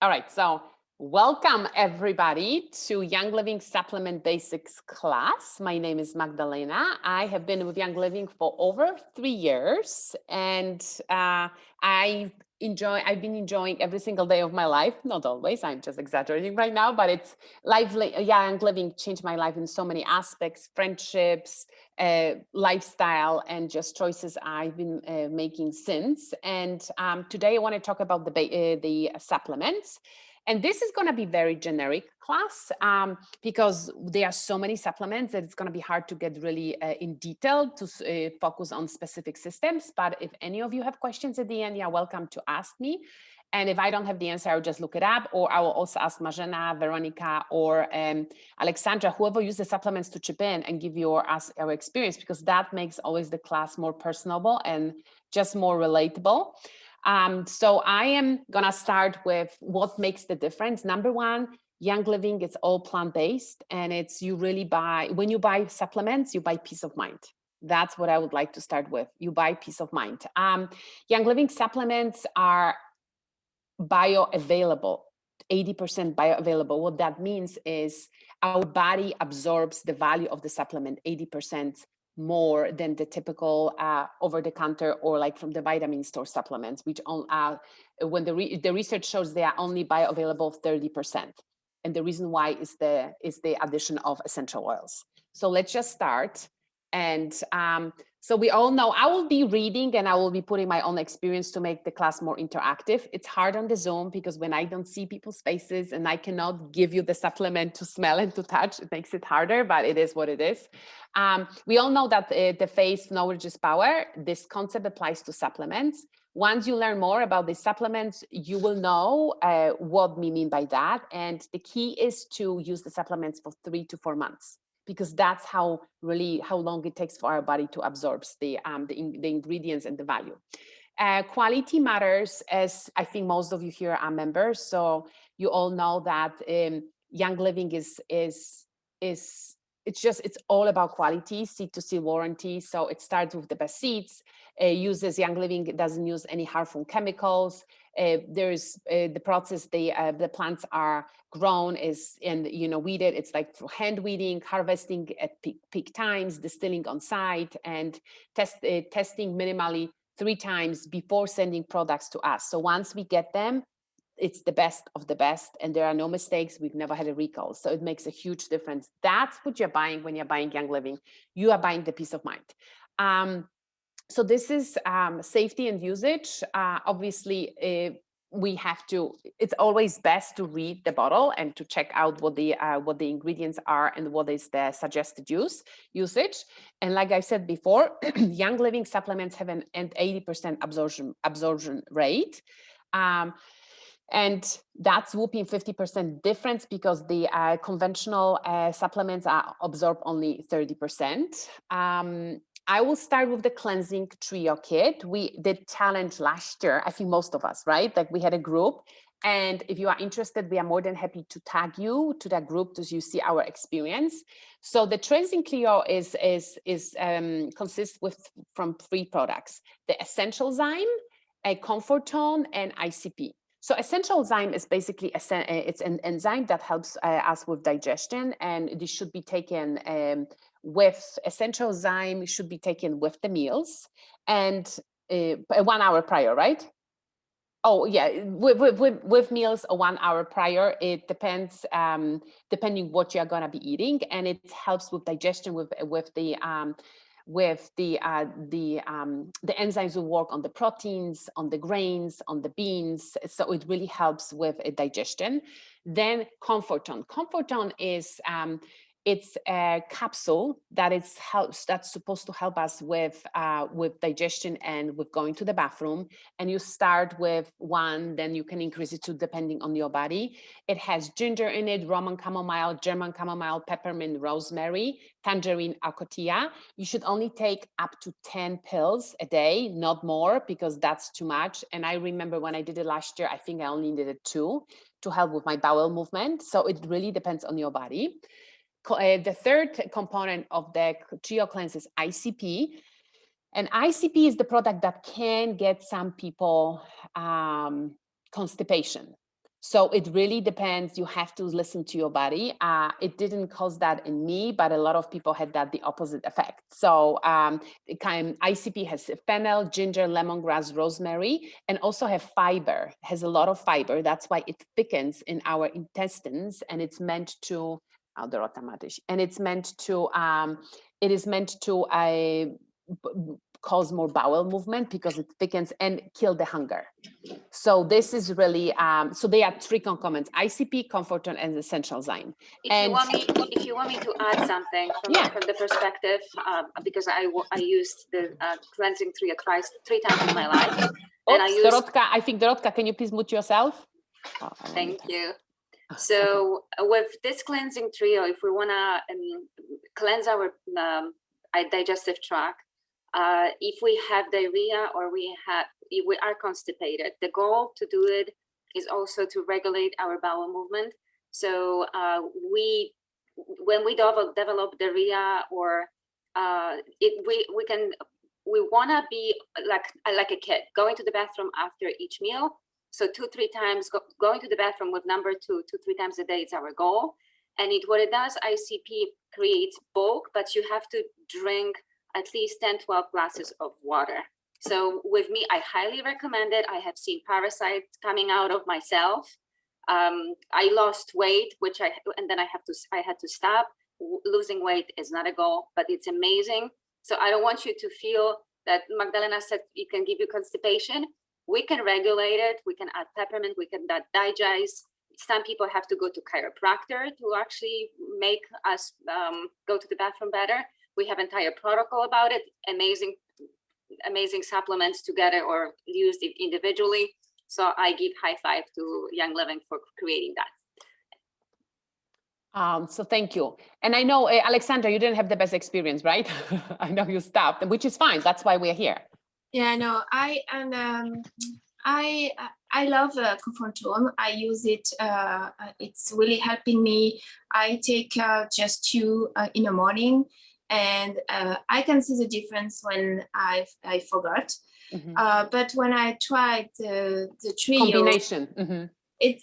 All right, so welcome everybody to Young Living Supplement Basics class. My name is Magdalena. I have been with Young Living for over 3 years, and I've been enjoying every single day of my life. Not always, I'm just exaggerating right now, but it's Young Living changed my life in so many aspects: friendships, lifestyle, and just choices I've been making since. And today I want to talk about the supplements. And this is going to be very generic class because there are so many supplements that it's going to be hard to get really in detail to focus on specific systems. But if any of you have questions at the end, you're welcome to ask me. And if I don't have the answer, I'll just look it up, or I will also ask Marzena, Veronica, or Alexandra, whoever uses supplements, to chip in and give you our experience, because that makes always the class more personable and just more relatable. So I am gonna start with what makes the difference. Number one, Young Living, it's all plant-based, and when you buy supplements, you buy peace of mind. That's what I would like to start with. You buy peace of mind. Young Living supplements are bioavailable, 80% bioavailable. What that means is our body absorbs the value of the supplement 80% more than the typical over-the-counter or like from the vitamin store supplements, which when the research shows they are only bioavailable 30%. And the reason why is the addition of essential oils. So let's just start. And so we all know I will be reading and I will be putting my own experience to make the class more interactive. It's hard on the Zoom because when I don't see people's faces and I cannot give you the supplement to smell and to touch, it makes it harder, but it is what it is. We all know that the phrase knowledge is power. This concept applies to supplements. Once you learn more about the supplements, you will know what we mean by that. And the key is to use the supplements for 3 to 4 months, because that's how long it takes for our body to absorb the ingredients and the value. Quality matters, as I think most of you here are members. So you all know that Young Living it's all about quality, seed to seed warranty. So it starts with the best seeds, uses Young Living, it doesn't use any harmful chemicals. There's the process the plants are grown weeded. It's like for hand weeding, harvesting at peak times, distilling on site, and testing minimally 3 times before sending products to us. So once we get them, it's the best of the best, and there are no mistakes. We've never had a recall. So it makes a huge difference. That's what you're buying when you're buying Young Living. You are buying the peace of mind. So this is safety and usage. Obviously, it's always best to read the bottle and to check out what the ingredients are and what is the suggested usage. And like I said before, Young Living supplements have an 80% absorption rate. And that's whooping 50% difference, because the conventional supplements are absorb only 30%. I will start with the cleansing trio kit. We did challenge last year, I think most of us, right? Like we had a group. And if you are interested, we are more than happy to tag you to that group so you see our experience. So the cleansing trio consists from 3 products: the Essential Zyme, a Comfort Tone, and ICP. So Essential Zyme is basically it's an enzyme that helps us with digestion, and this should be taken with Essential Zyme should be taken with the meals and 1 hour prior, right? Oh yeah, with meals 1 hour prior. It depends depending what you're gonna be eating, and it helps with digestion with the enzymes will work on the proteins, on the grains, on the beans. So it really helps with digestion. Then Comfort Tone. Comfort Tone is it's a capsule that's supposed to help us with digestion and with going to the bathroom. And you start with 1, then you can increase it to depending on your body. It has ginger in it, Roman chamomile, German chamomile, peppermint, rosemary, tangerine, acacia. You should only take up to 10 pills a day, not more, because that's too much. And I remember when I did it last year, I think I only needed 2 to help with my bowel movement. So it really depends on your body. The third component of the trio cleanse is ICP. And ICP is the product that can get some people constipation. So it really depends. You have to listen to your body. It didn't cause that in me, but a lot of people had that the opposite effect. So ICP has fennel, ginger, lemongrass, rosemary, and also have fiber. It has a lot of fiber. That's why it thickens in our intestines, and it's meant to. And it's meant to. It is meant to cause more bowel movement because it thickens and kill the hunger. So this is really, so they are three concomitants: ICP, Comforton, and Essentialzyme. If you want me to add something from the perspective, because I used the cleansing three times in my life. Dorotka, I think, Dorotka, can you please mute yourself? Thank you. So with this cleansing trio, if we want to cleanse our digestive tract, if we have diarrhea or if we are constipated, the goal to do it is also to regulate our bowel movement. So when we develop diarrhea, or we want to be like a kid, going to the bathroom after each meal. So 2-3 times, going to the bathroom with number 2-3 times a day is our goal. And what it does, ICP creates bulk, but you have to drink at least 10-12 glasses of water. So with me, I highly recommend it. I have seen parasites coming out of myself. I lost weight, and then I had to stop. Losing weight is not a goal, but it's amazing. So I don't want you to feel that Magdalena said it can give you constipation. We can regulate it. We can add peppermint. We can add digest. Some people have to go to chiropractor to actually make us go to the bathroom better. We have an entire protocol about it. Amazing supplements together or used individually. So I give high five to Young Living for creating that. So thank you. And I know, Alexandra, you didn't have the best experience, right? I know you stopped, which is fine. That's why we're here. Yeah, no, I love Comforton. I use it. It's really helping me. I take just 2 in the morning, and I can see the difference when I forgot. Mm-hmm. But when I tried the trio combination, mm-hmm.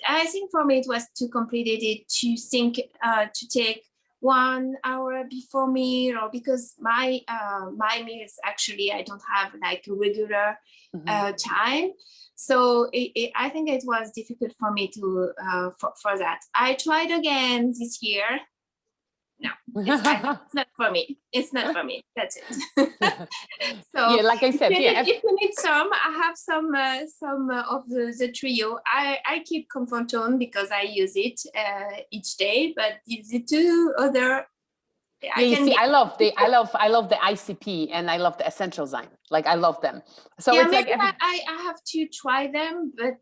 I think for me it was too complicated to take 1 hour before meal, or because my meals actually I don't have like a regular time, so I think it was difficult for me to for that. I tried again this year. No, it's not for me. It's not for me. That's it. So yeah, like I said, if you need some, I have some of the trio. I keep Comforton because I use it each day, but the 2 other. I love the ICP and I love the Essentialzyme. Like I love them. So yeah, it's maybe like I have to try them, but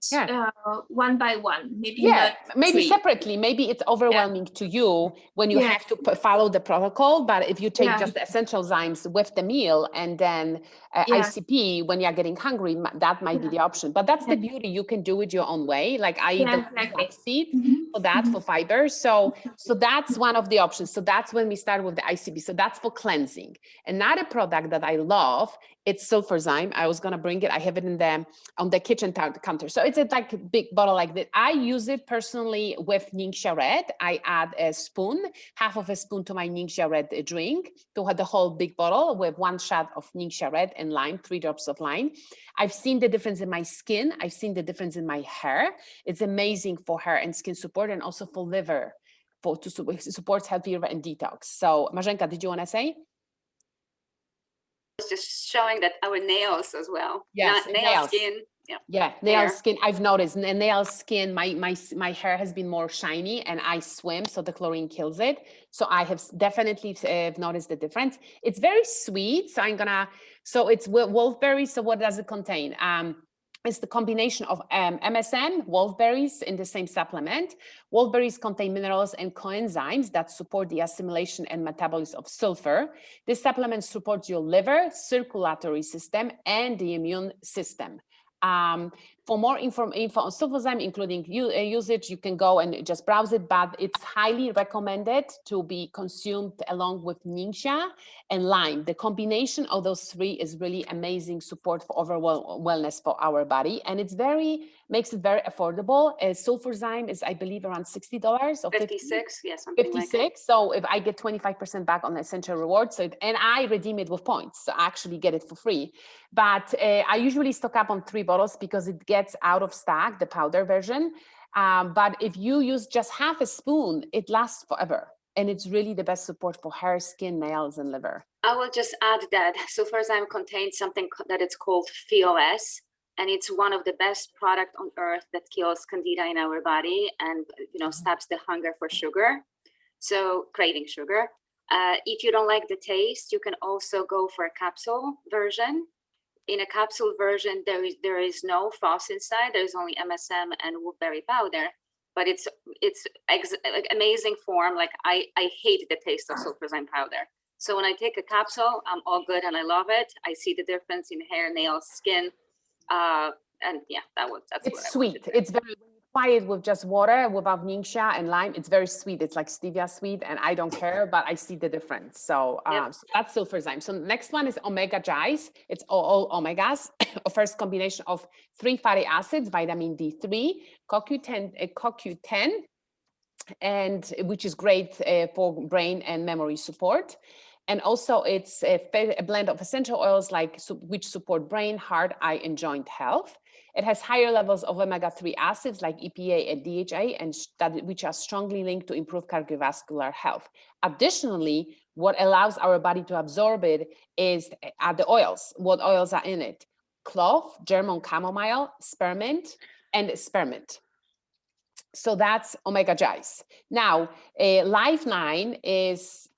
one by one, maybe maybe separately. Maybe it's overwhelming to you when you have to follow the protocol. But if you take just the Essentialzymes with the meal and then ICP when you're getting hungry, that might be the option. But that's the beauty. You can do it your own way. Like I eat the flaxseed for that, for fiber. So that's one of the options. So that's when we start with the ICP. So that's for cleansing. Another product that I love, it's Sulfurzyme. I was gonna bring it. I have it on the kitchen counter. So it's a like a big bottle like that. I use it personally with Ningxia Red. I add half of a spoon to my Ningxia Red drink to have the whole big bottle with 1 shot of Ningxia Red and lime, 3 drops of lime. I've seen the difference in my skin. I've seen the difference in my hair. It's amazing for hair and skin support, and also for liver, to support healthy liver and detox. So Marzenka, did you want to say? It's just showing that our nails as well. Yes, nails, skin. Nail skin. I've noticed nail skin. My hair has been more shiny, and I swim, so the chlorine kills it. So I have definitely noticed the difference. It's very sweet. So it's wolfberry. So what does it contain? It's the combination of MSM, wolfberries in the same supplement. Wolfberries contain minerals and coenzymes that support the assimilation and metabolism of sulfur. This supplement supports your liver, circulatory system, and the immune system. For more info on Sulfurzyme, including usage, you can go and just browse it, but it's highly recommended to be consumed along with Ningxia and lime. The combination of those 3 is really amazing support for overall wellness for our body. And it's very makes it very affordable. Sulfurzyme is, I believe, around $60 or 56, yeah, something like that. 56. So if I get 25% back on the essential rewards, so and I redeem it with points, so I actually get it for free. But I usually stock up on 3 bottles because it gets out of stock, the powder version. But if you use just half a spoon, it lasts forever. And it's really the best support for hair, skin, nails, and liver. I will just add that Sulfurzyme contains something that it's called PHOS, and it's one of the best products on earth that kills candida in our body and stops the hunger for sugar, so craving sugar. If you don't like the taste, you can also go for a capsule version. In a capsule version, there is no FOS inside. There's only MSM and wolfberry powder, but it's like amazing form. Like I hate the taste of Sulfurzyme powder. So when I take a capsule, I'm all good and I love it. I see the difference in hair, nails, skin, and yeah, that's it's sweet. It's very, when you try it with just water, without ningxia and lime, it's very sweet. It's like stevia sweet, and I don't care, but I see the difference. So, so that's Sulfurzyme. So the next one is Omega Gize. It's all omegas. A first combination of 3 fatty acids, vitamin D3, CoQ10, and which is great for brain and memory support. And also it's a blend of essential oils which support brain, heart, eye, and joint health. It has higher levels of omega-3 acids like EPA and DHA, and which are strongly linked to improved cardiovascular health. Additionally, what allows our body to absorb it are the oils. What oils are in it? Clove, German chamomile, spearmint, and spearmint. So that's Omega Gize. Now, Lifeline is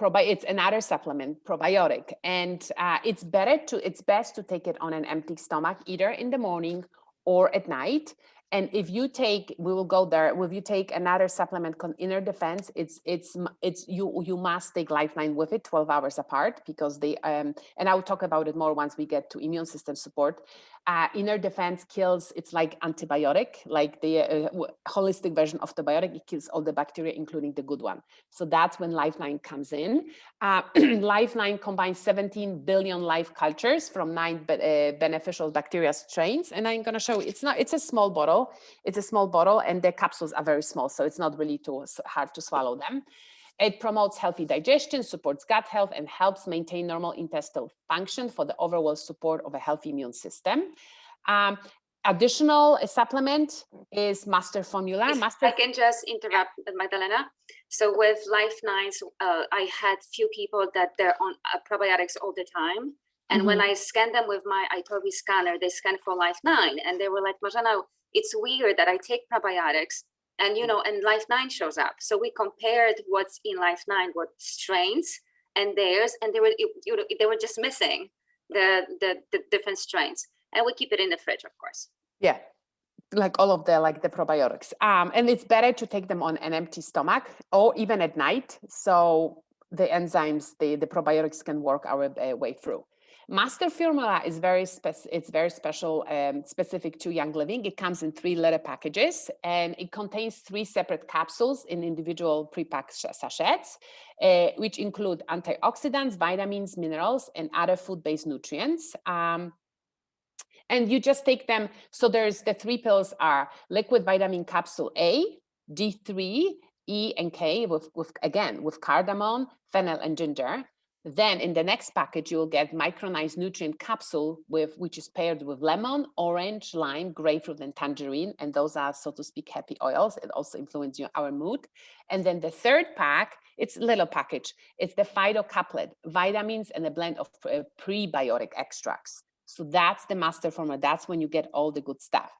it's another supplement, probiotic, and it's best to take it on an empty stomach, either in the morning or at night. And if you take, we will go there. If you take another supplement called Inner Defense, you must take Lifeline with it 12 hours apart, because they and I will talk about it more once we get to immune system support. Inner Defense kills, it's like antibiotic, like the holistic version of the biotic. It kills all the bacteria, including the good one. So that's when Lifeline comes in. Lifeline combines 17 billion live cultures from 9 beneficial bacteria strains. And I'm going to show you, it's a small bottle. It's a small bottle, and the capsules are very small, so it's not really too hard to swallow them. It promotes healthy digestion, supports gut health, and helps maintain normal intestinal function for the overall support of a healthy immune system. Additional supplement is Master Formula. I can just interrupt, Magdalena. So with Lifeline, I had few people that they're on probiotics all the time. And when I scanned them with my iTobi scanner, they scanned for Lifeline, and they were like, Marzena, it's weird that I take probiotics and and Lifeline shows up. So we compared what's in Lifeline, what strains and theirs, and they were just missing the different strains. And we keep it in the fridge, of course. Yeah, like all of the probiotics. And it's better to take them on an empty stomach or even at night. So the enzymes, the probiotics can work our way through. Master Formula is very special, specific to Young Living. It comes in 3-liter packages, and it contains 3 separate capsules in individual pre-packed sachets, which include antioxidants, vitamins, minerals, and other food-based nutrients. And you just take them. So there's the 3 pills are liquid vitamin capsule A, D3, E, and K with cardamom, fennel, and ginger. Then in the next package, you'll get micronized nutrient capsule which is paired with lemon, orange, lime, grapefruit, and tangerine. And those are, so to speak, happy oils. It also influences our mood. And then the third pack, it's a little package. It's the phytocaplet, vitamins, and a blend of prebiotic extracts. So that's the Master Formula. That's when you get all the good stuff.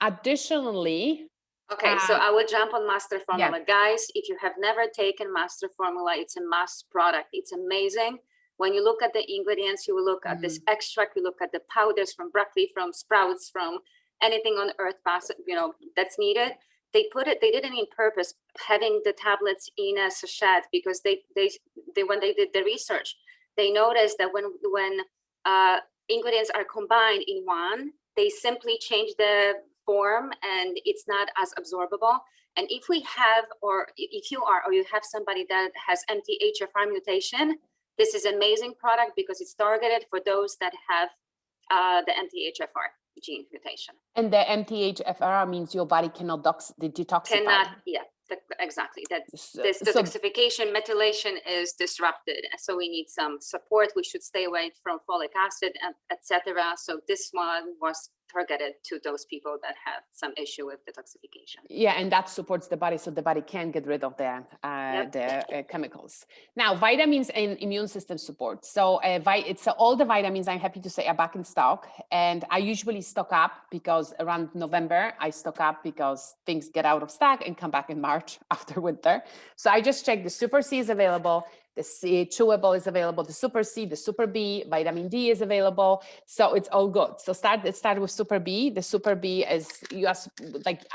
Additionally, okay, so I will jump on Master Formula. Guys, if you have never taken Master Formula, it's a must product. It's amazing. When you look at the ingredients, you will look at this extract, you look at the powders from broccoli, from sprouts, from anything on earth, that's needed. They did it in purpose, having the tablets in a sachet, because they when they did the research, they noticed that when ingredients are combined in one, they simply change the form and it's not as absorbable. And if we have, or if you are, or you have somebody that has MTHFR mutation, this is an amazing product because it's targeted for those that have the MTHFR. gene mutation. And the MTHFR means your body cannot detoxify. Cannot, yeah, exactly. This detoxification, methylation is disrupted. So we need some support. We should stay away from folic acid, etc. So this one was targeted to those people that have some issue with detoxification. Yeah, and that supports the body, so the body can get rid of the chemicals. Now, vitamins and immune system support. So all the vitamins, I'm happy to say, are back in stock, and I usually stock up because around November I stock up because things get out of stock and come back in March after winter. So I just checked the Super C is available. The C chewable is available, the Super C, the Super B, vitamin D is available. So it's all good. So let's start with Super B. The Super B is,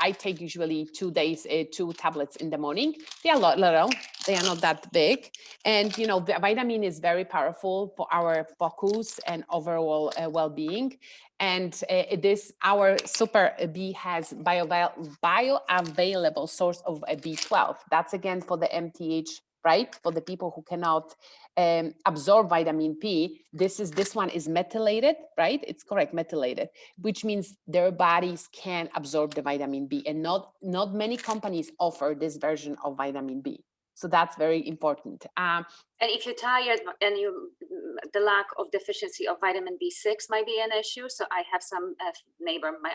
I take usually 2 tablets in the morning. They are little, they are not that big. And, the vitamin is very powerful for our focus and overall well-being. And our Super B has bioavailable source of B12. That's again for the MTH, right? For the people who cannot absorb vitamin P, this one is methylated, right? It's correct, methylated, which means their bodies can absorb the vitamin B, and not many companies offer this version of vitamin B. So that's very important. And if you're tired and the lack of deficiency of vitamin B6 might be an issue. So I have some neighbor, my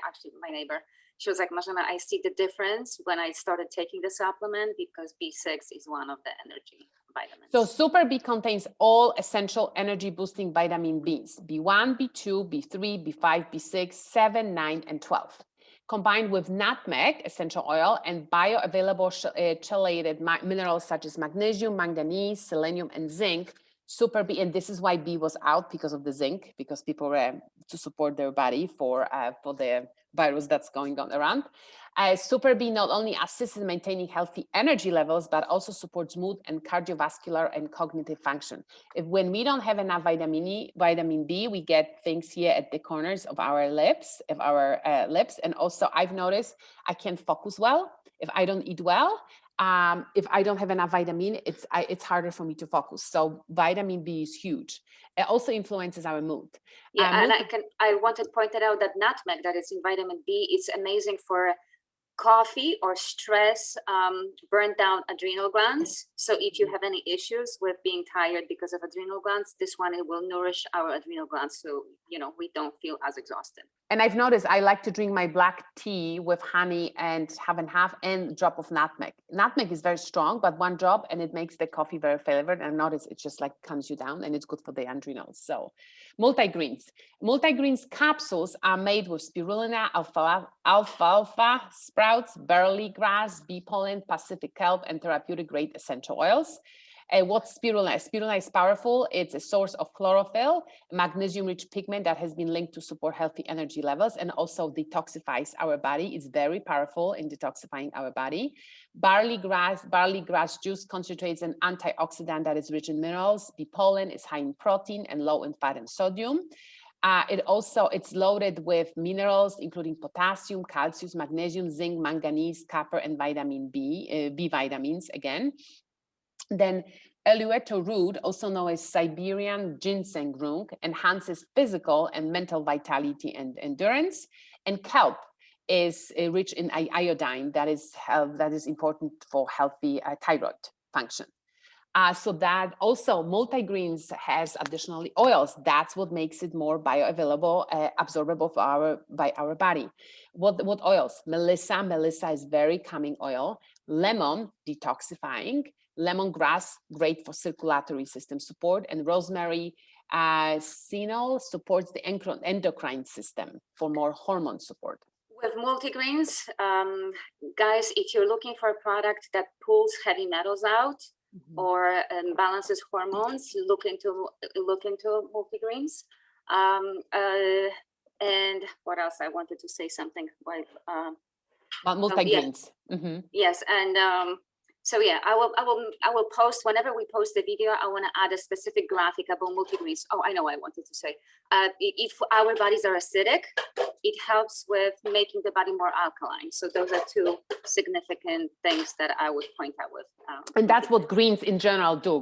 neighbor, she was like, Marzena, I see the difference when I started taking the supplement because B6 is one of the energy vitamins. So Super B contains all essential energy boosting vitamin Bs, B1, B2, B3, B5, B6, 7, 9, and 12. Combined with nutmeg, essential oil, and bioavailable chelated minerals such as magnesium, manganese, selenium, and zinc, Super B, and this is why B was out because of the zinc, because people were to support their body for the virus that's going on around. Super B not only assists in maintaining healthy energy levels, but also supports mood and cardiovascular and cognitive function. When we don't have enough vitamin B, we get things here at the corners of our lips, and also I've noticed I can't focus well if I don't eat well. If I don't have enough vitamin, it's harder for me to focus. So vitamin B is huge. It also influences our mood. Yeah, and I wanted to point out that nutmeg that is in vitamin B, it's amazing for coffee or stress, burn down adrenal glands. So if you have any issues with being tired because of adrenal glands, this one, it will nourish our adrenal glands. So, we don't feel as exhausted. And I've noticed I like to drink my black tea with honey and half and a drop of nutmeg. Nutmeg is very strong, but one drop and it makes the coffee very flavored. And notice it just like calms you down and it's good for the adrenals. So multigreens. Multigreens capsules are made with spirulina, alfalfa sprouts, barley grass, bee pollen, Pacific kelp, and therapeutic grade essential oils. What's spirulina? Spirulina is powerful. It's a source of chlorophyll, magnesium-rich pigment that has been linked to support healthy energy levels and also detoxifies our body. It's very powerful in detoxifying our body. Barley grass juice concentrates an antioxidant that is rich in minerals. Bee pollen is high in protein and low in fat and sodium. It's loaded with minerals, including potassium, calcium, magnesium, zinc, manganese, copper, and vitamin B, B vitamins again. Then Elueto root, also known as Siberian ginseng root, enhances physical and mental vitality and endurance. And kelp is rich in iodine that is important for healthy thyroid function. So that also multigreens has additionally oils. That's what makes it more bioavailable, absorbable by our body. What oils? Melissa is very calming oil. Lemon, detoxifying. Lemongrass, great for circulatory system support. And rosemary, senol supports the endocrine system for more hormone support. With multigreens, guys, if you're looking for a product that pulls heavy metals out, or balances hormones, look into multigreens. And what else? I wanted to say something about multigreens. Yes, and so yeah, I will post whenever we post the video. I want to add a specific graphic about multigreens. Oh, I know what I wanted to say. If our bodies are acidic, it helps with making the body more alkaline. So those are two significant things that I would point out with. And that's what greens in general do.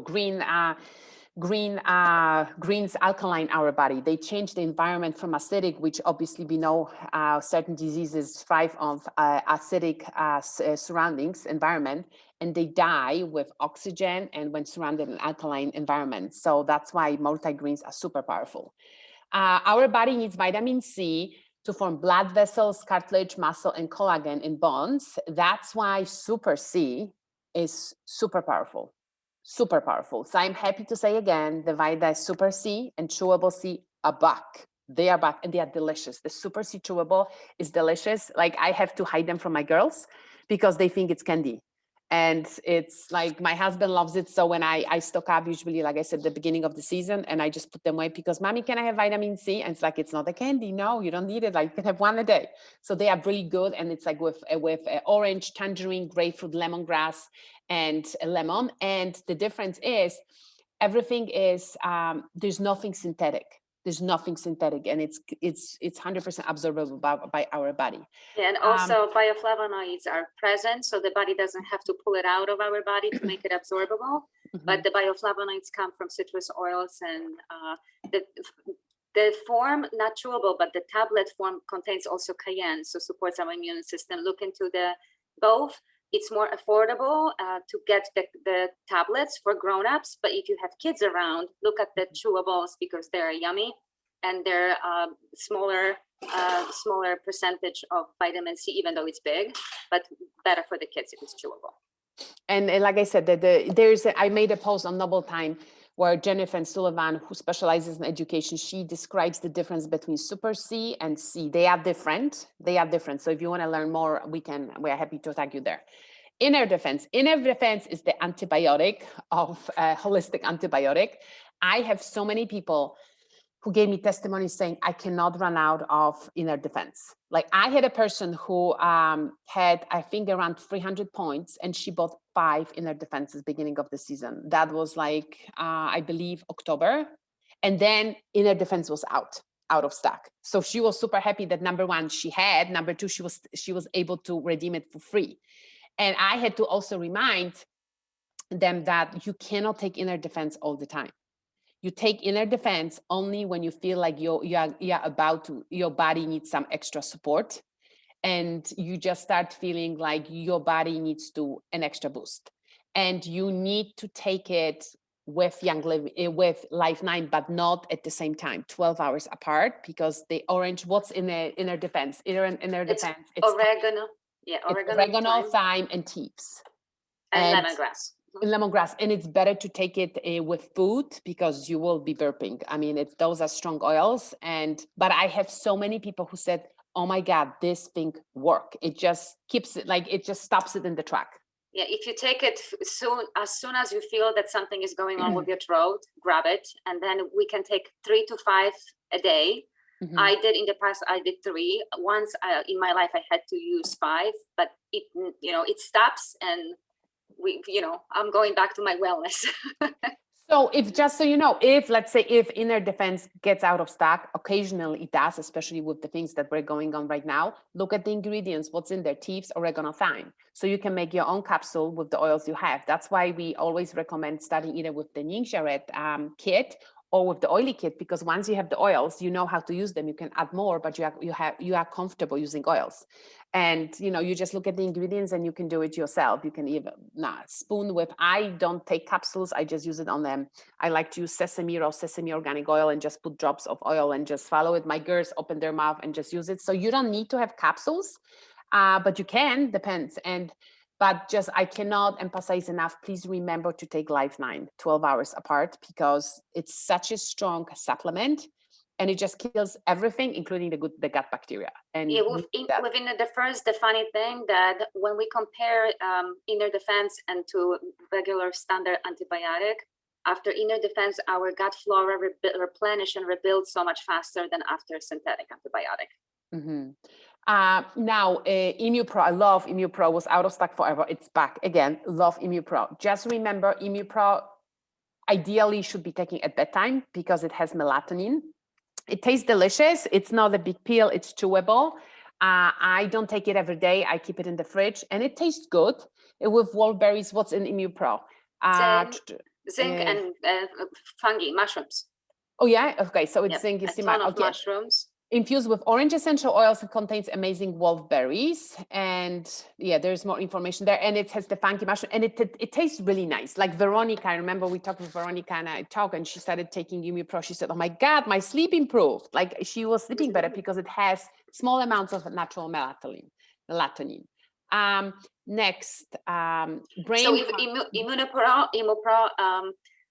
greens alkaline our body. They change the environment from acidic, which obviously we know certain diseases thrive on acidic surroundings, environment, and they die with oxygen and when surrounded in alkaline environment. So that's why multi-greens are super powerful. Our body needs vitamin C to form blood vessels, cartilage, muscle, and collagen in bones. That's why Super C is super powerful. Super powerful. So I'm happy to say again, the Vita Super C and Chewable C are back. They are back and they are delicious. The Super C Chewable is delicious. Like I have to hide them from my girls because they think it's candy. And it's like my husband loves it. So when I stock up, usually, like I said, the beginning of the season, and I just put them away because, Mommy, can I have vitamin C? And it's like, it's not a candy. No, you don't need it. Like you can have one a day. So they are really good. And it's like with orange, tangerine, grapefruit, lemongrass, and lemon. And the difference is everything is, there's nothing synthetic. There's nothing synthetic, and it's 100% absorbable by our body. Yeah, and also bioflavonoids are present, so the body doesn't have to pull it out of our body to make it absorbable. But the bioflavonoids come from citrus oils, and the form, not chewable, but the tablet form contains also cayenne, so supports our immune system. Look into both. It's more affordable to get the tablets for grown-ups, but if you have kids around, look at the chewables because they're yummy and they're smaller percentage of vitamin C, even though it's big, but better for the kids if it's chewable. And like I said, I made a post on Noble Time where Jennifer Sullivan, who specializes in education, she describes the difference between Super C and C. They are different. So if you want to learn more, we're happy to tag you there. Inner defense is the antibiotic of holistic antibiotic. I have so many people who gave me testimony saying, I cannot run out of inner defense. Like I had a person who had, I think, around 300 points, and she bought 5 inner defenses beginning of the season. That was like, I believe, October. And then inner defense was out of stock. So she was super happy that number 1, she had, number 2, she was able to redeem it for free. And I had to also remind them that you cannot take inner defense all the time. You take inner defense only when you feel like your body needs some extra support, and you just start feeling like your body needs an extra boost. And you need to take it with with Lifeline, but not at the same time, 12 hours apart, because the orange, what's in the inner defense? Inner defense. It's oregano. Yeah, oregano, thyme, and teeps. And lemongrass. Lemongrass, and it's better to take it with food because you will be burping. I mean, those are strong oils, but I have so many people who said, "Oh my God, this thing work." It just keeps it, like it just stops it in the track. Yeah, if you take it as soon as you feel that something is going on with your throat, grab it, and then we can take 3 to 5 a day. I did in the past. I did 3. Once in my life, I had to use 5, but it stops and. I'm going back to my wellness. So if let's say if inner defense gets out of stock, occasionally it does, especially with the things that we're going on right now, look at the ingredients, what's in there, teeps, oregano, thyme. So you can make your own capsule with the oils you have. That's why we always recommend starting either with the Ningxia Red kit or with the oily kit, because once you have the oils, you know how to use them. You can add more, but you are comfortable using oils. And you just look at the ingredients and you can do it yourself. You can even spoon with. I don't take capsules. I just use it on them. I like to use sesame organic oil and just put drops of oil and just follow it. My girls open their mouth and just use it. So you don't need to have capsules, but you can. Depends. But I cannot emphasize enough, please remember to take Lifeline 12 hours apart, because it's such a strong supplement and it just kills everything, including the gut bacteria. And within the first, the funny thing that when we compare inner defense and to regular standard antibiotic, after inner defense, our gut flora replenish and rebuild so much faster than after synthetic antibiotic. Mm-hmm. Now, Emu Pro, I love Emu Pro, was out of stock forever. It's back again. Love Emu Pro. Just remember, Emu Pro ideally should be taken at bedtime because it has melatonin. It tastes delicious. It's not a big pill. It's chewable. I don't take it every day. I keep it in the fridge, and it tastes good. With Wolfberries, what's in Emu Pro? Zinc and fungi, mushrooms. Oh yeah, okay. So it's Yep, zinc a is ton of okay. mushrooms. Infused with orange essential oils, it contains amazing wolfberries, and yeah, there's more information there. And it has the funky mushroom, and it tastes really nice. Like Veronica, I remember we talked with Veronica, and I talked, and she started taking Emu Pro. She said, "Oh my God, my sleep improved." Like she was sleeping better because it has small amounts of natural melatonin. Next, brain. So if Immunopro,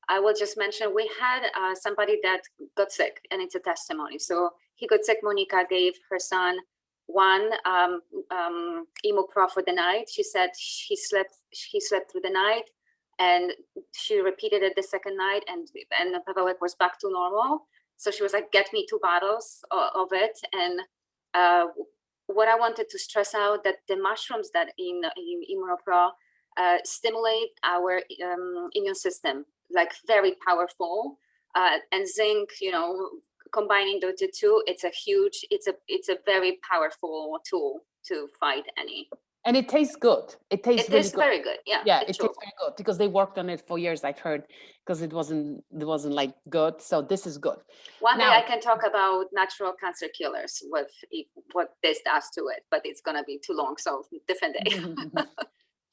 I will just mention we had somebody that got sick, and it's a testimony. So he got sick. Monica gave her son one Emu Pro for the night. She said he slept through the night, and she repeated it the second night, and Pawełek was back to normal. So she was like, "Get me 2 bottles of it." And what I wanted to stress out that the mushrooms that in Immunopro stimulate our immune system, like very powerful, and zinc, you know, combining the two, it's a very powerful tool to fight any. And it tastes good. It tastes really good. Very good. Yeah. Yeah, it tastes very good because they worked on it for years, I've heard, because it wasn't like good. So this is good. One day I can talk about natural cancer killers with what this does to it, but it's gonna be too long, so different day.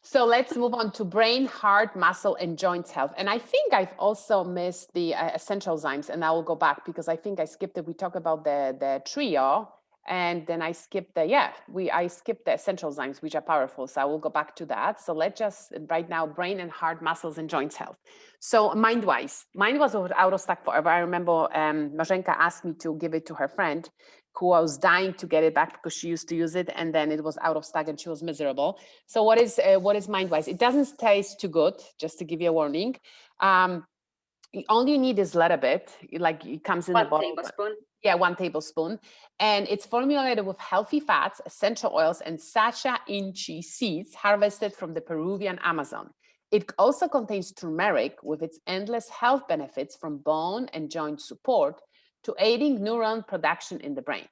So let's move on to brain, heart, muscle, and joints health. And I think I've also missed the essential enzymes, and I will go back because I think I skipped it. We talked about the trio, and then I skipped I skipped the essential enzymes, which are powerful. So I will go back to that. So let's just right now, brain and heart, muscles, and joints health. So mind-wise, mine was out of stock forever. I remember Marzenka asked me to give it to her friend who was dying to get it back because she used to use it, and then it was out of stock and she was miserable. So what is mind-wise? It doesn't taste too good, just to give you a warning. All you need is a little bit, like it comes in a bottle. 1 tablespoon. Yeah, 1 tablespoon. And it's formulated with healthy fats, essential oils, and Sacha inchi seeds harvested from the Peruvian Amazon. It also contains turmeric with its endless health benefits from bone and joint support to aiding neuron production in the brain.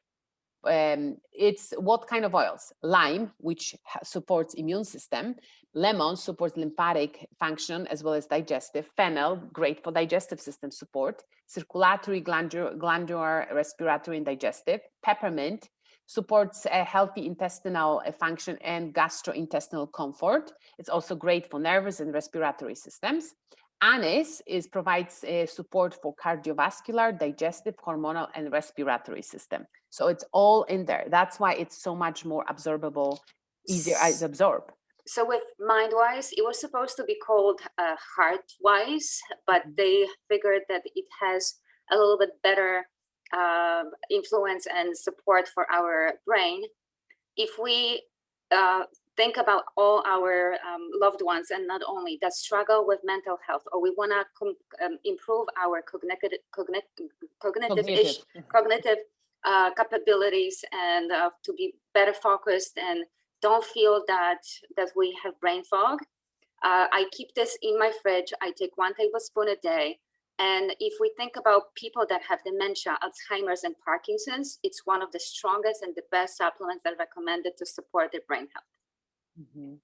It's what kind of oils? Lime, which supports immune system. Lemon supports lymphatic function as well as digestive. Fennel, great for digestive system support. Circulatory, glandular, respiratory, and digestive. Peppermint supports a healthy intestinal function and gastrointestinal comfort. It's also great for nervous and respiratory systems. Anise provides support for cardiovascular, digestive, hormonal, and respiratory system. So it's all in there. That's why it's so much more absorbable, easier to absorb. So with mind-wise, it was supposed to be called heart-wise, but they figured that it has a little bit better influence and support for our brain. If we think about all our loved ones, and not only that struggle with mental health, or we want to improve our cognitive capabilities, and to be better focused and don't feel that we have brain fog. I keep this in my fridge. I take 1 tablespoon a day. And if we think about people that have dementia, Alzheimer's, and Parkinson's, it's one of the strongest and the best supplements that are recommended to support their brain health. Mm-hmm.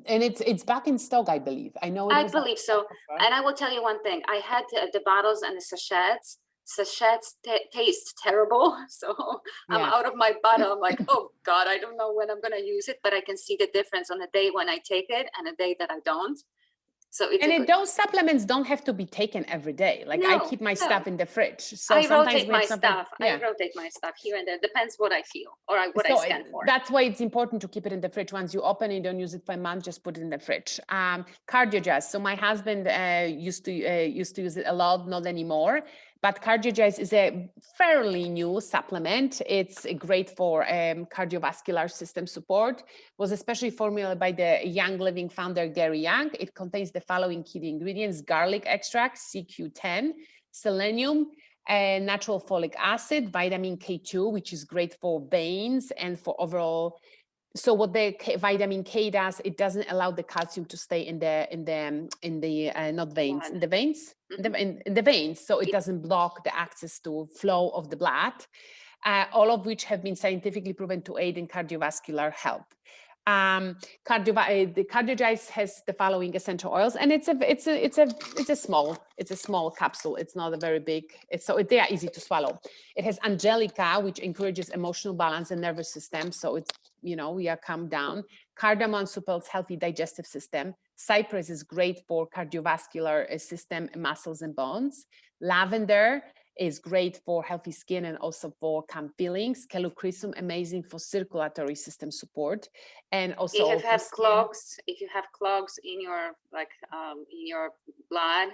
And it's back in stock, I believe. I know. I believe so. And I will tell you one thing. I had the bottles and the sachets. Sachets taste terrible. So I'm out of my bottle. I'm like, oh God, I don't know when I'm going to use it, but I can see the difference on a day when I take it and a day that I don't. So it's those supplements don't have to be taken every day. Like I keep my stuff in the fridge. So I rotate my stuff. I rotate my stuff here and there. Depends what I feel or what I scan for. That's why it's important to keep it in the fridge. Once you open it, don't use it for a month. Just put it in the fridge. Cardiogest. So my husband used to use it a lot, not anymore. But Cardiogest is a fairly new supplement. It's great for cardiovascular system support. Was especially formulated by the Young Living founder, Gary Young. It contains the following key ingredients: garlic extract, CQ10, selenium, natural folic acid, vitamin K2, which is great for veins and for overall. So what the vitamin K does, it doesn't allow the calcium to stay in the veins. So it doesn't block the access to flow of the blood, all of which have been scientifically proven to aid in cardiovascular health. The Cardiogise has the following essential oils, and it's a small capsule. It's not a very big. They are easy to swallow. It has Angelica, which encourages emotional balance and nervous system. So it's, we are calm down. Cardamom supports healthy digestive system. Cypress is great for cardiovascular system, muscles, and bones. Lavender is great for healthy skin and also for calm feelings. Calucrisum, amazing for circulatory system support, and also if you have clogs in your in your blood,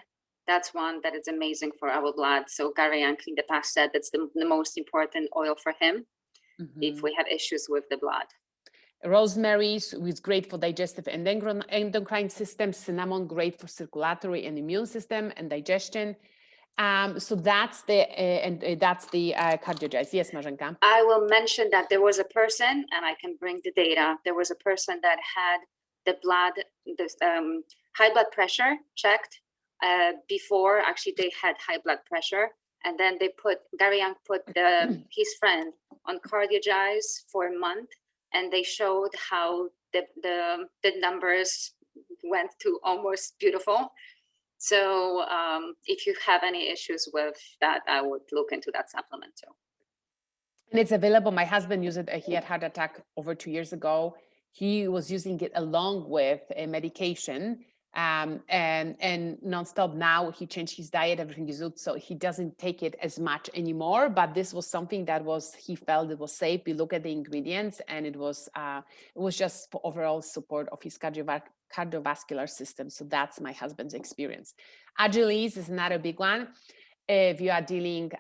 that's one that is amazing for our blood. So Gary Yankee in the past said that's the most important oil for him if we have issues with the blood. Rosemary is great for digestive and endocrine system. Cinnamon, great for circulatory and immune system and digestion. So that's the Cardiogise. Yes, Marzenka. I will mention that there was a person, and I can bring the data. There was a person that had the high blood pressure checked before. Actually, they had high blood pressure, and then Gary Young put his friend on Cardiogise for a month, and they showed how the numbers went to almost beautiful. So if you have any issues with that, I would look into that supplement too. And it's available. My husband used it. He had heart attack over 2 years ago. He was using it along with a medication and nonstop. Now he changed his diet, everything is good. So he doesn't take it as much anymore. But this was something that he felt it was safe. We look at the ingredients, and it was just for overall support of his cardiovascular system. So that's my husband's experience. Agilis is another big one. If you are dealing,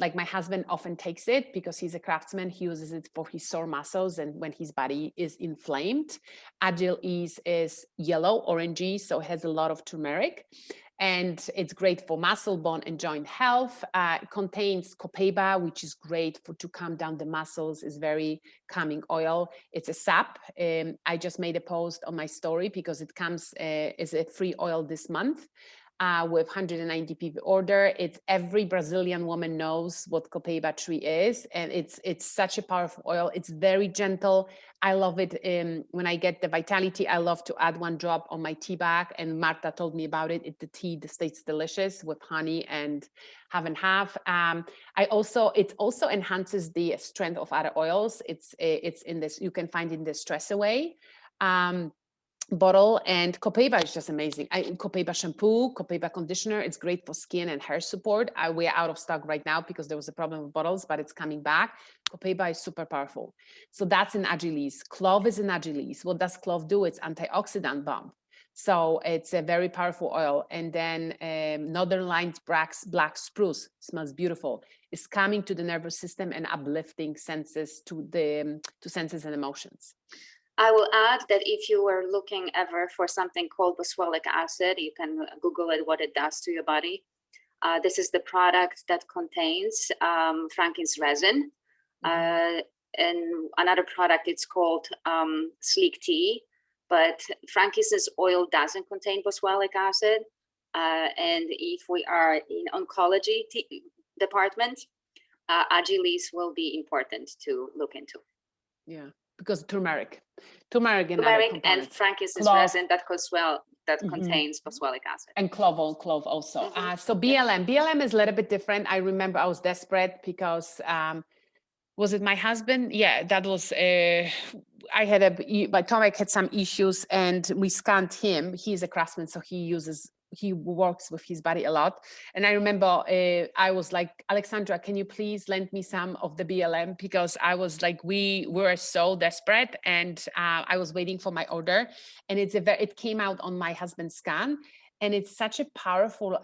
like my husband often takes it because he's a craftsman. He uses it for his sore muscles and when his body is inflamed. Agilis is yellow, orangey, so it has a lot of turmeric. And it's great for muscle, bone, and joint health. It contains copaiba, which is great to calm down the muscles. It's very calming oil. It's a sap. I just made a post on my story because it comes as a free oil this month. With 190 people order. It's every Brazilian woman knows what copaiba tree is, and it's such a powerful oil. It's very gentle. I love it. When I get the vitality, I love to add 1 drop on my tea bag, and Marta told me about it. The tea tastes delicious with honey and half and half. It also enhances the strength of other oils. It's in this, you can find in the Stress Away bottle, and copaiba is just amazing. Copaiba shampoo, copaiba conditioner, it's great for skin and hair support. We're out of stock right now because there was a problem with bottles, but it's coming back. Copaiba is super powerful. So that's in Agilis. Clove is in Agilis. What does clove do? It's antioxidant bomb. So it's a very powerful oil. And then Northern Lights black spruce, smells beautiful. It's calming to the nervous system and uplifting senses to senses and emotions. I will add that if you were looking ever for something called boswellic acid, you can Google it, what it does to your body. This is the product that contains frankincense resin. And another product, it's called sleek tea, but frankincense oil doesn't contain boswellic acid. And if we are in oncology department, Agilis will be important to look into. Yeah. Because turmeric and frankincense resin that contains boswellic acid, and clove also. So BLM is a little bit different. I remember I was desperate because was it my husband? Yeah, that was. My stomach had some issues, and we scanned him. He's a craftsman, so he works with his body a lot. And I remember I was like, Alexandra, can you please lend me some of the BLM? Because I was like, we were so desperate, and I was waiting for my order. And it came out on my husband's scan. And it's such a powerful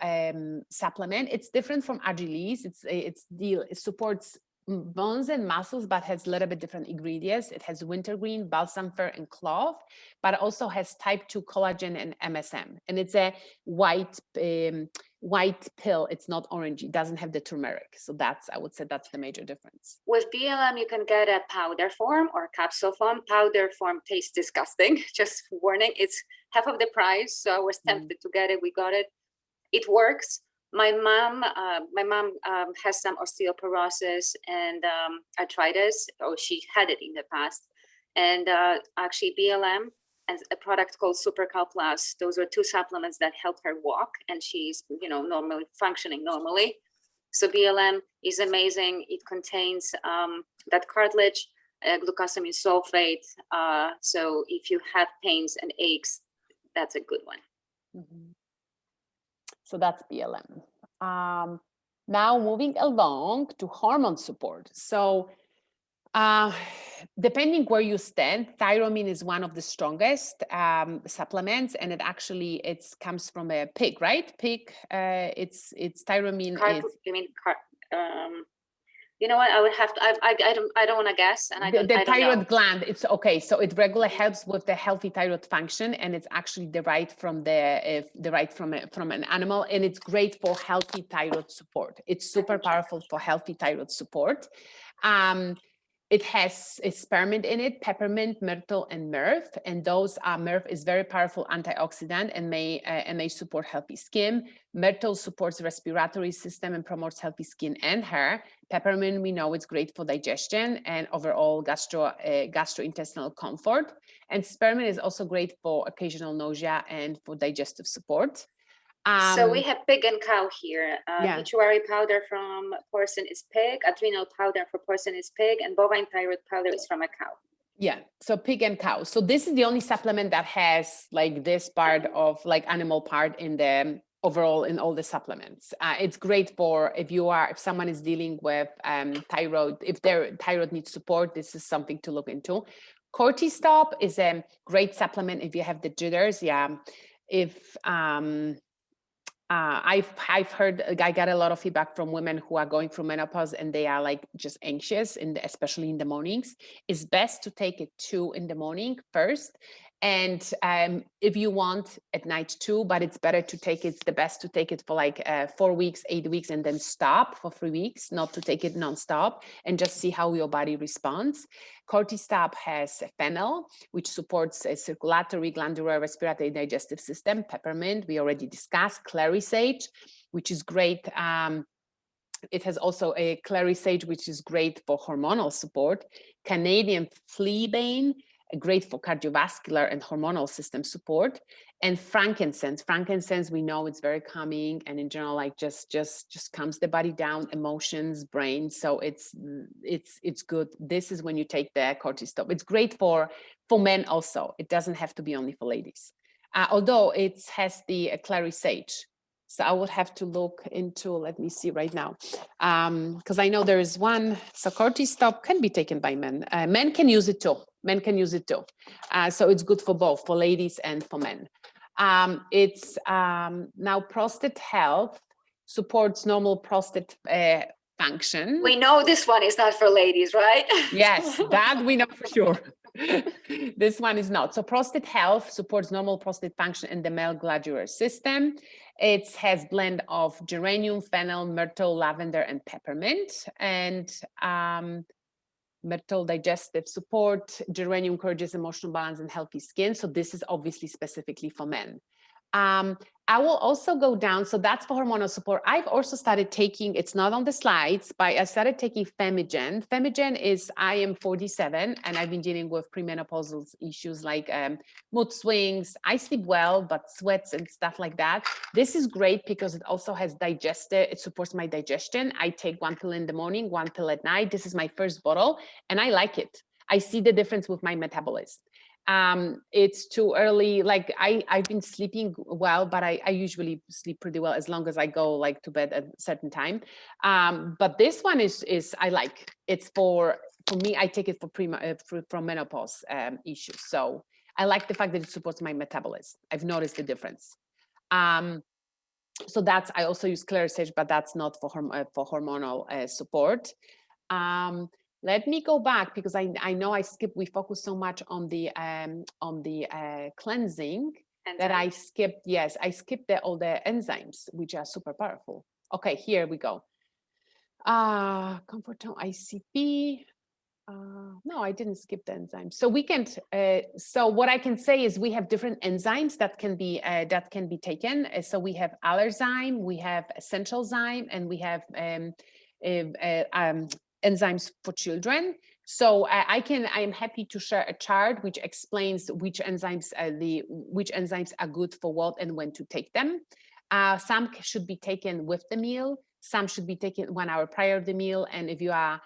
supplement. It's different from Agilis. It supports bones and muscles, but has a little bit different ingredients. It has wintergreen, balsam fir, and clove, but also has type 2 collagen and MSM. And it's a white pill. It's not orange. It doesn't have the turmeric. So I would say that's the major difference. With BLM, you can get a powder form or capsule form. Powder form tastes disgusting. Just warning, it's half of the price. So I was tempted to get it. We got it. It works. My mom has some osteoporosis and arthritis, or she had it in the past. and actually BLM and a product called Supercalplus. Those were two supplements that helped her walk, and she's, you know, normally functioning normally. So BLM is amazing. It contains that cartilage, glucosamine sulfate. So if you have pains and aches, that's a good one. Mm-hmm. So that's BLM. Now moving along to hormone support. So depending where you stand, Thyromine is one of the strongest supplements, and it actually comes from a pig, right? Pig. It's Thyromine. You mean you know what? I would have to. I don't want to guess, and I don't. The thyroid know. gland. It's okay. So it regularly helps with the healthy thyroid function, and it's actually derived from from an animal, and it's great for healthy thyroid support. It's super powerful for healthy thyroid support. It has spearmint in it, peppermint, myrtle, and myrrh. And those myrrh is very powerful antioxidant and may support healthy skin. Myrtle supports the respiratory system and promotes healthy skin and hair. Peppermint, we know it's great for digestion and overall gastrointestinal comfort. And spearmint is also great for occasional nausea and for digestive support. So we have pig and cow here. Yeah. Pituitary powder from porcine is pig, adrenal powder for porcine is pig, and bovine thyroid powder is from a cow. Yeah, so pig and cow. So this is the only supplement that has like this part of like animal part in the overall in all the supplements. It's great for if someone is dealing with thyroid, if their thyroid needs support, this is something to look into. Cortistop is a great supplement if you have the jitters. Yeah, if I've heard, I got a lot of feedback from women who are going through menopause and they are like just anxious, especially in the mornings. It's best to take it 2 in the morning first. And if you want at night too, but it's better to take it, it's the best to take it for like 4 weeks, 8 weeks, and then stop for 3 weeks, not to take it nonstop and just see how your body responds. Cortistop has fennel, which supports a circulatory, glandular, respiratory, digestive system. Peppermint, we already discussed. Clary sage, which is great. It has also a clary sage, which is great for hormonal support. Canadian fleabane, great for cardiovascular and hormonal system support. And frankincense. Frankincense, we know it's very calming and in general, like just calms the body down, emotions, brain. So it's good. This is when you take the cortistop. It's great for men also. It doesn't have to be only for ladies. Although it has the clary sage. So I would have to look into, let me see right now, because I know there is one, so cortistop can be taken by men. Men can use it too. Men can use it too. So it's good for both, for ladies and for men. It's now prostate health supports normal prostate function. We know this one is not for ladies, right? Yes, that we know for sure. This one is not. So prostate health supports normal prostate function in the male glandular system. It has blend of geranium, fennel, myrtle, lavender, and peppermint. And myrtle digestive support, geranium encourages emotional balance and healthy skin. So this is obviously specifically for men. I will also go down. So that's for hormonal support. I've also started taking, it's not on the slides, but I started taking Femigen. Femigen is, I am 47 and I've been dealing with premenopausal issues like mood swings. I sleep well, but sweats and stuff like that. This is great because it also has it supports my digestion. I take 1 pill in the morning, 1 pill at night. This is my first bottle and I like it. I see the difference with my metabolism. It's too early. Like I've been sleeping well, but I usually sleep pretty well as long as I go like to bed at a certain time. But this one is I like. It's for me. I take it for menopause issues. So I like the fact that it supports my metabolism. I've noticed the difference. So that's, I also use clary sage, but that's not for hormonal support. Let me go back because I know I skipped. We focus so much on the cleansing that I skipped. Yes, I skipped all the enzymes, which are super powerful. Okay, here we go. Comfort tone ICP. No, I didn't skip the enzymes. So we can. So what I can say is we have different enzymes that can be taken. So we have Allerzyme, we have Essential Zyme, and we have enzymes for children. So I'm happy to share a chart which explains which enzymes are good for what and when to take them. Some should be taken with the meal. Some should be taken 1 hour prior to the meal. And if you are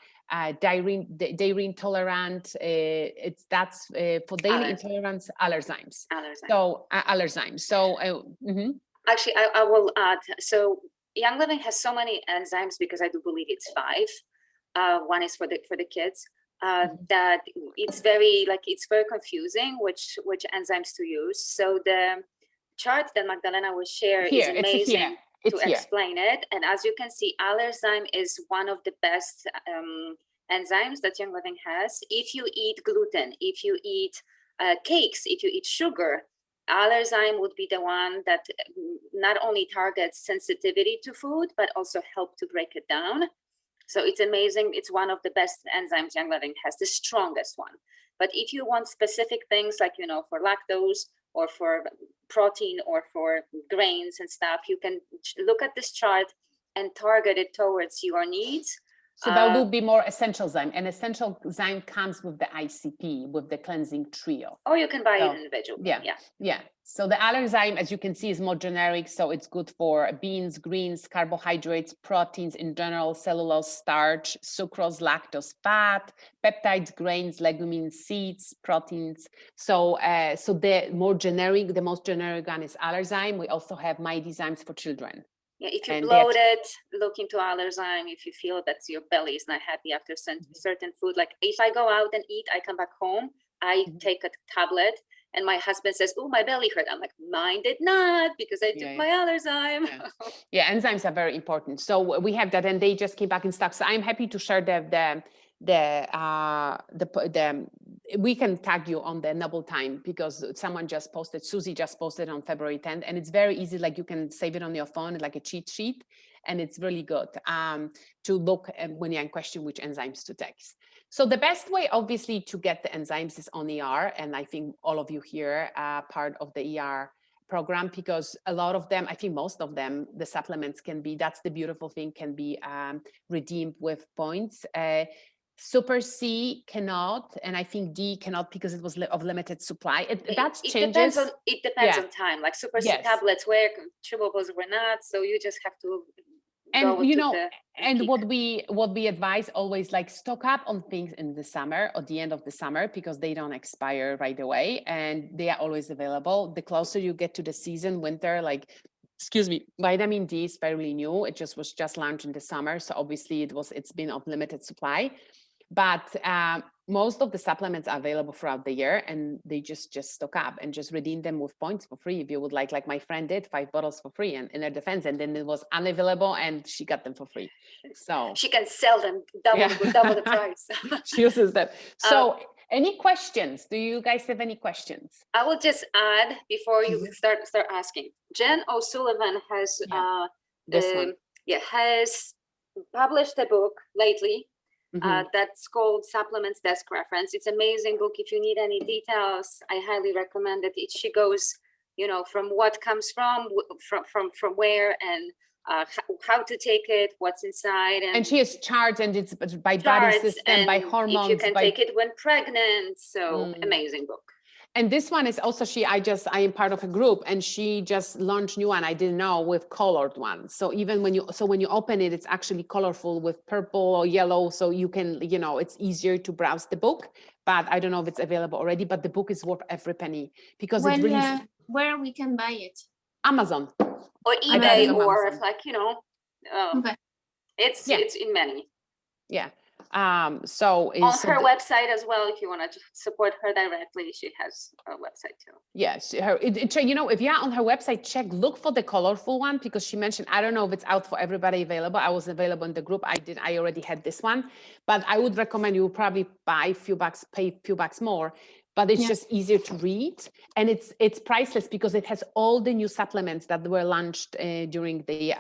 dairy intolerant, that's for daily intolerance, Allerzymes. So Allerzyme. So actually, I will add. So Young Living has so many enzymes because I do believe it's 5. One is for the kids. That it's very confusing which enzymes to use. So the chart that Magdalena will share is amazing to explain it. And as you can see, Allerzyme is one of the best enzymes that Young Living has. If you eat gluten, if you eat cakes, if you eat sugar, Allerzyme would be the one that not only targets sensitivity to food, but also help to break it down. So it's amazing. It's one of the best enzymes Young Living has, the strongest one. But if you want specific things like, for lactose or for protein or for grains and stuff, you can look at this chart and target it towards your needs. So that will be more essential zyme, and essential zyme comes with the ICP, with the cleansing trio. Or you can buy it individually. Yeah. So the Allerzyme, as you can see, is more generic. So it's good for beans, greens, carbohydrates, proteins in general, cellulose, starch, sucrose, lactose, fat, peptides, grains, legumes, seeds, proteins. So the most generic one is Allerzyme. We also have Mightyzymes for children. Yeah, if you bloated, look into Allerzyme. If you feel that your belly is not happy after certain food, like if I go out and eat, I come back home, I take a tablet, and my husband says, "Oh, my belly hurt." I'm like, "Mine did not, because I took my Allerzyme." Yeah, enzymes are very important. So we have that, and they just came back in stock. So I'm happy to share we can tag you on the Noble Time, because someone just posted, Susie just posted on February 10th, and it's very easy. Like you can save it on your phone like a cheat sheet, and it's really good to look when you're in question which enzymes to take. So the best way, obviously, to get the enzymes is on ER, and I think all of you here are part of the ER program, because a lot of them, I think most of them, the supplements can be, that's the beautiful thing, can be redeemed with points. Super C cannot, and I think D cannot, because it was of limited supply. It changes. It depends on time. Like Super C tablets were, chewables were not. So you just have to. And what we advise always, like, stock up on things in the summer or the end of the summer, because they don't expire right away and they are always available. The closer you get to the season, winter, like, vitamin D is fairly new. It was just launched in the summer, so obviously it's been of limited supply. But most of the supplements are available throughout the year, and they just stock up and just redeem them with points for free if you would like my friend did, 5 bottles for free, and in her defense, and then it was unavailable and she got them for free. So she can sell them double the price. She uses them. So any questions? Do you guys have any questions? I will just add before you start asking. Jen O'Sullivan has has published a book lately. That's called Supplements Desk Reference. It's an amazing book. If you need any details, I highly recommend it. She goes, from what comes from where, and how to take it, what's inside, and she has charts, and it's by body system, by hormones. If you can take it when pregnant. So amazing book. And this one is also, I am part of a group, and she just launched new one, I didn't know, with colored one. So even when you open it, it's actually colorful with purple or yellow. So you can, it's easier to browse the book, but I don't know if it's available already, but the book is worth every penny, because it's really... where we can buy it? Amazon. Or eBay, or okay. It's in many. Yeah. So on her website as well, if you want to support her directly, she has a website too. Yes, if you're on her website, look for the colorful one, because she mentioned, I don't know if it's out for everybody available. I was available in the group. I already had this one, but I would recommend you probably buy a few bucks, pay a few bucks more. But it's just easier to read, and it's priceless, because it has all the new supplements that were launched during the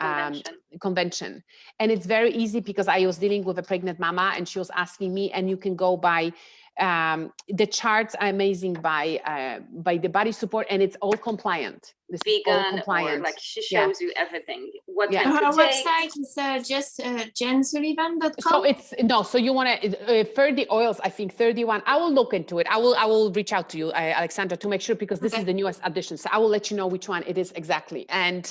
convention. And it's very easy, because I was dealing with a pregnant mama, and she was asking me, and you can go by The charts are amazing by the Body Support, and it's all compliant. This is all Vegan, or compliant. like she shows you everything. What Yeah. time Her to take. website is just jensullivan.com. So it's no. So you want to 30 oils? I think 31. I will look into it. I will reach out to you, Alexandra, to make sure, because this is the newest addition. So I will let you know which one it is exactly. And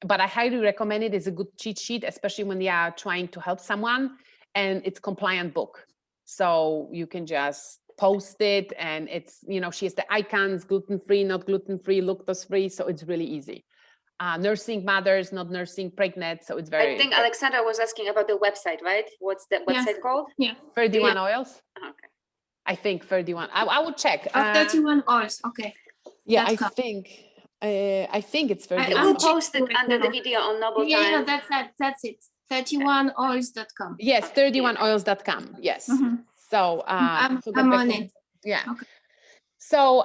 but I highly recommend it. It's a good cheat sheet, especially when you are trying to help someone, and it's compliant book. So you can just post it, and it's, you know, she has the icons: gluten-free, not gluten-free, lactose-free. So it's really easy. Nursing mothers, not nursing pregnant. So it's very. I think Alexandra was asking about the website, right? What's the website called? Yeah. 31 oils. Okay. I think 31. I would check. 31 oils. Okay. Yeah, I .com. think it's 31. We'll I'm post it checking under the right now. video on Noble Yeah, Time. that's it. 31oils.com. Yes, 31oils.com. Yes. Mhm. So I'm so on it. Yeah. Okay. So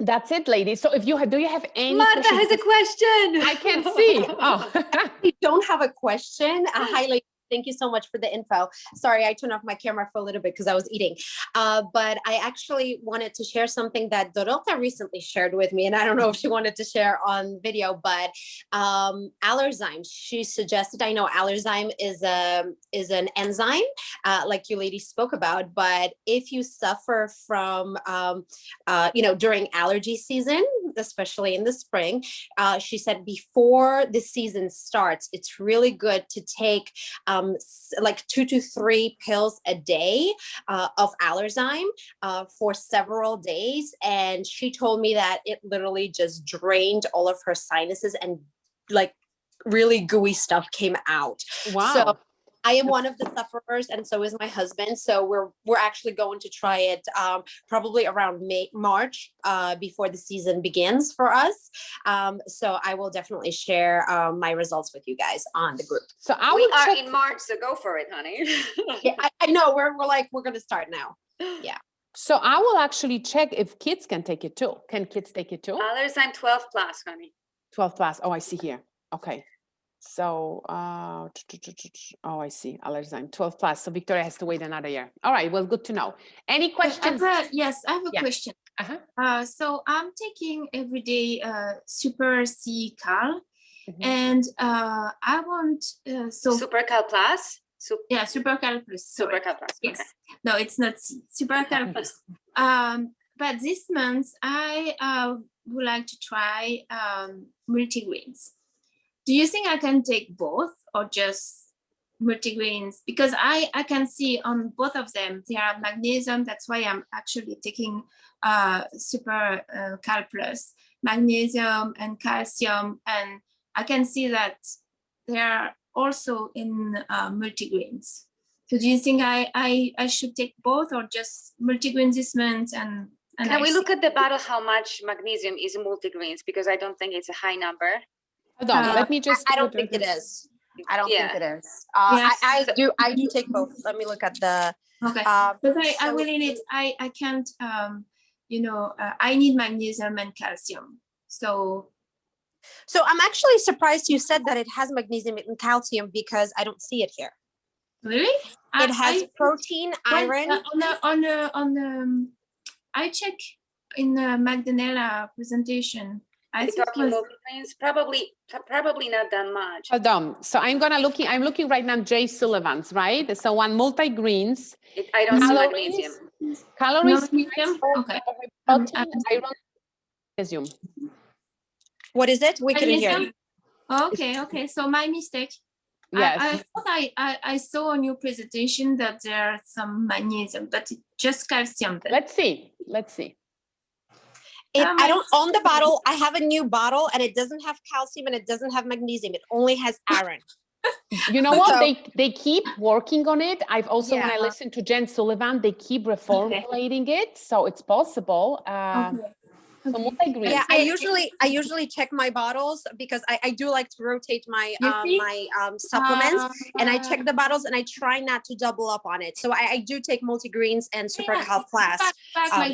that's it, ladies. So if you do you have any Marta questions? has a question. I can't see. Oh. I don't have a question. Hi, ladies. Thank you so much for the info. Sorry, I turned off my camera for a little bit because I was eating. But I actually wanted to share something that Dorota recently shared with me. And I don't know if she wanted to share on video, but Allerzyme, she suggested, I know Allerzyme is an enzyme, like you ladies spoke about. But if you suffer from, during allergy season, especially in the spring, she said before the season starts, it's really good to take like 2 to 3 pills a day of Allerzyme for several days. And she told me that it literally just drained all of her sinuses, and like really gooey stuff came out. Wow. So I am one of the sufferers, and so is my husband. So we're actually going to try it probably around March before the season begins for us. So I will definitely share my results with you guys on the group. So I We will are check. in March, so go for it, honey. Yeah, I know we're going to start now. Yeah. So I will actually check if kids can take it too. Can kids take it too? Allerzyme 12 plus, honey. 12 plus. Oh, I see here. Okay. So, oh, I see. Allerzyme 12 plus. So Victoria has to wait another year. All right. Well, good to know. Any questions? Yes, I have a question. So I'm taking every day Super C Cal, and I want Supercalplus. Yeah, Supercalplus. Supercalplus. Yes. Okay. No, it's not C. Supercalplus. But this month I would like to try multigreens. Do you think I can take both or just multigreens? Because I can see on both of them they are magnesium. That's why I'm actually taking Supercalplus, magnesium and calcium, and I can see that they are also in multigreens. So do you think I should take both or just multigreens this month? And can we look at the bottle how much magnesium is in multigreens? Because I don't think it's a high number. Hold on, let me just. I don't think it is. I don't think it is. Yes. I do take both. Let me look at the. Okay. But I really need. I can't. I need magnesium and calcium. So I'm actually surprised you said that it has magnesium and calcium, because I don't see it here. Really? It has protein, iron. I check in the Magdalena presentation. I think it was, multigreens, probably not that much. Hold on. So I'm looking right now, Jay Sullivan's, right? So one multi-greens. I don't see magnesium. Calories. No magnesium? Okay. Protein, iron, magnesium. What is it? We couldn't hear. Okay. So my mistake. Yes. I thought I saw on your presentation that there's some magnesium, but it's just calcium. Then. Let's see. I don't own the bottle. I have a new bottle, and it doesn't have calcium and it doesn't have magnesium. It only has iron. You know what? They keep working on it. I've also, when I Yeah. listen to Jen Sullivan, they keep reformulating it, so it's possible. So multi-green. Yeah, I usually check my bottles, because I do like to rotate my supplements, and I check the bottles, and I try not to double up on it. So I do take multigreens and Supercalplus. I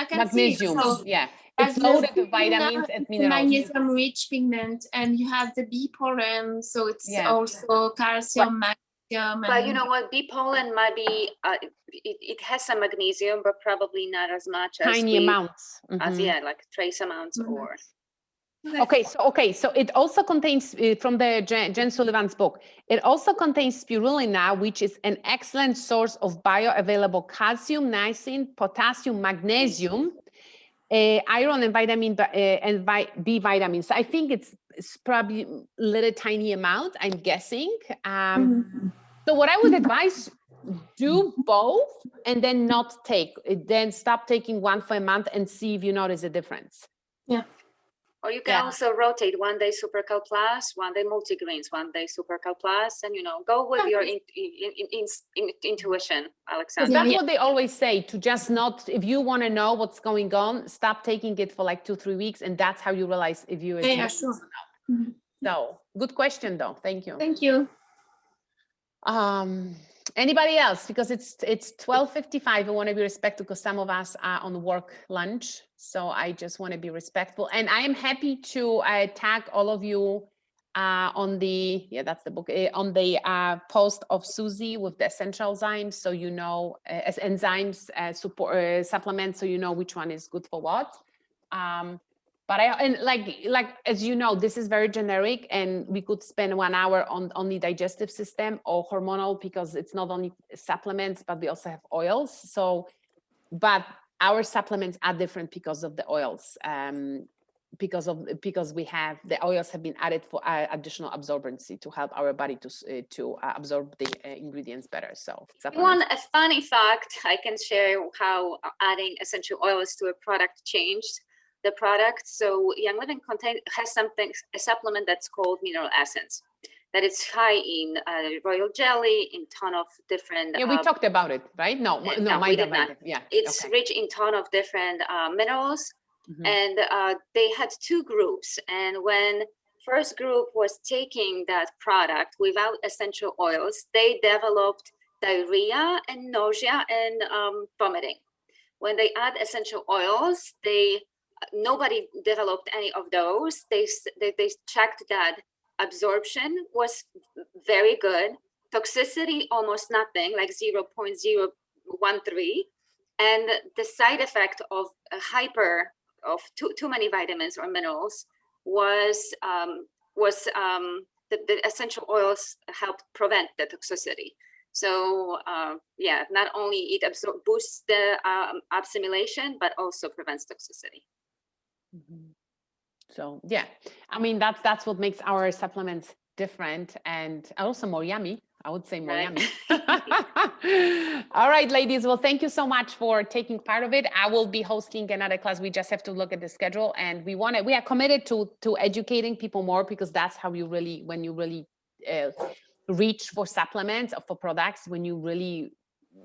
can Magnesium. see. So Yeah, it's loaded with vitamins and minerals. Magnesium-rich pigment, and you have the B pollen, so it's also calcium, But you know what, bee pollen might be, it has some magnesium, but probably not as much as Tiny amounts. as like trace amounts or. Okay, so it also contains, from the Jen Sullivan's book, it also contains spirulina, which is an excellent source of bioavailable calcium, niacin, potassium, magnesium, iron, and vitamin B vitamins. I think it's probably a little tiny amount, I'm guessing. So what I would advise, do both and then not take, then stop taking one for a month and see if you notice a difference. Yeah. Or you can also rotate, one day Supercalplus, one day multigreens, one day Supercalplus, and go with your intuition, Alexandra. That's what they always say, to just not, if you want to know what's going on, stop taking it for like 2-3 weeks, and that's how you realize if you sure. So good question though. Thank you. Thank you. Anybody else? Because it's 12:55. I want to be respectful because some of us are on work lunch. So I just want to be respectful. And I am happy to tag all of you on the, that's the book, on the post of Susie with the essential enzymes. So as enzymes support supplements, so you know which one is good for what. But like as you know, this is very generic, and we could spend 1 hour on the digestive system or hormonal, because it's not only supplements, but we also have oils. So, but our supplements are different because of the oils, because we have the oils have been added for additional absorbency to help our body to absorb the ingredients better. So, a funny fact I can share, how adding essential oils to a product changed the product. So Young Living has a supplement that's called mineral essence, that it's high in royal jelly, in ton of different. Yeah, we talked about it, right? No, we did not. Yeah, it's rich in ton of different minerals, and they had 2 groups. And when first group was taking that product without essential oils, they developed diarrhea and nausea and vomiting. When they add essential oils, nobody developed any of those. They checked that absorption was very good, toxicity almost nothing, like 0.013, and the side effect of too many vitamins or minerals was the essential oils helped prevent the toxicity. So not only it boosts the assimilation, but also prevents toxicity. So yeah, I mean, that's what makes our supplements different, and also more yummy. I would say more yummy. All right, ladies. Well, thank you so much for taking part of it. I will be hosting another class. We just have to look at the schedule, and we are committed to educating people more, because that's how you really, when you really reach for supplements or for products, when you really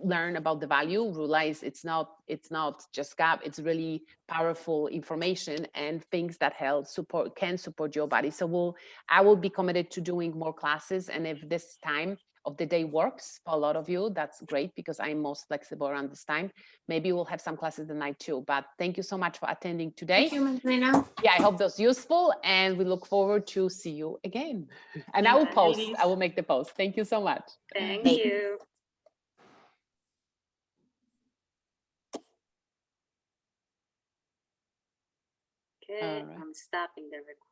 learn about the value, realize it's not just gap, it's really powerful information and things that can support your body. So I will be committed to doing more classes, and if this time of the day works for a lot of you, that's great, because I'm most flexible around this time. Maybe we'll have some classes at night too. But thank you so much for attending today. Thank you, Magdalena. Yeah, I hope that was useful, and we look forward to see you again. And I will post. I will make the post. Thank you so much. Thank you. Okay, I'm stopping the recording.